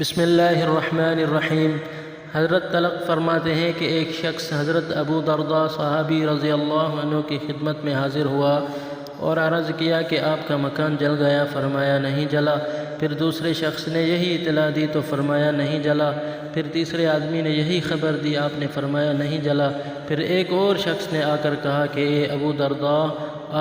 بسم اللہ الرحمن الرحیم۔ حضرت طلق فرماتے ہیں کہ ایک شخص حضرت ابو درداء صحابی رضی اللہ عنہ کی خدمت میں حاضر ہوا اور عرض کیا کہ آپ کا مکان جل گیا، فرمایا نہیں جلا۔ پھر دوسرے شخص نے یہی اطلاع دی تو فرمایا نہیں جلا۔ پھر تیسرے آدمی نے یہی خبر دی، آپ نے فرمایا نہیں جلا۔ پھر ایک اور شخص نے آ کر کہا کہ اے ابو درداء،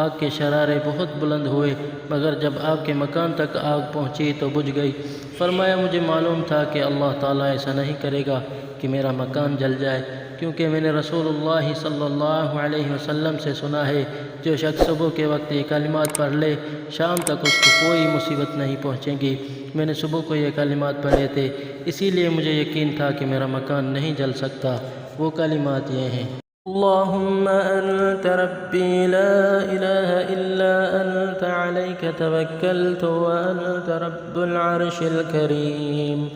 آگ کے شرارے بہت بلند ہوئے، مگر جب آپ کے مکان تک آگ پہنچی تو بجھ گئی۔ فرمایا مجھے معلوم تھا کہ اللہ تعالیٰ ایسا نہیں کرے گا کہ میرا مکان جل جائے، کیونکہ میں نے رسول اللہ صلی اللہ علیہ وسلم سے سنا ہے جو شخص صبح کے وقت یہ کلمات پڑھ لے شام تک اس کو کوئی مصیبت نہیں پہنچے گی۔ میں نے صبح کو یہ کلمات پڑھے تھے، اسی لیے مجھے یقین تھا کہ میرا مکان نہیں جل سکتا۔ وہ کلمات یہ ہیں: اللہم انت ربی لا الہ الا انت علیک توکلت وانت رب العرش الکریم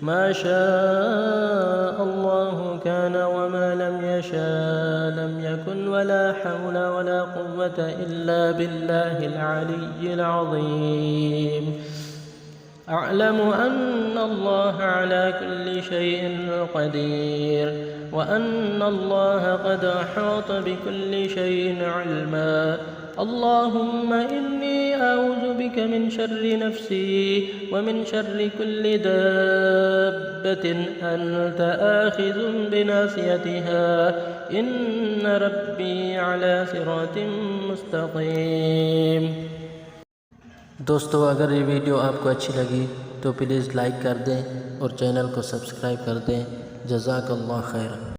ما شاء اللہ کان وما لم یشاء لم یکن ولا حول ولا قوة الا باللہ العلی العظیم اعلم ان اللہ علی کل شیء قدیر وأن الله قد أحاط بكل شيء علما اللهم إني أعوذ بك من شر نفسي ومن شر كل دابة أنت آخذ بناصيتها إن ربي على صراط مستقيم۔ دوستو، اگر یہ ویڈیو آپ کو اچھی لگی تو پلیز لائک کر دیں اور چینل کو سبسکرائب کر دیں۔ جزاک اللہ خیر۔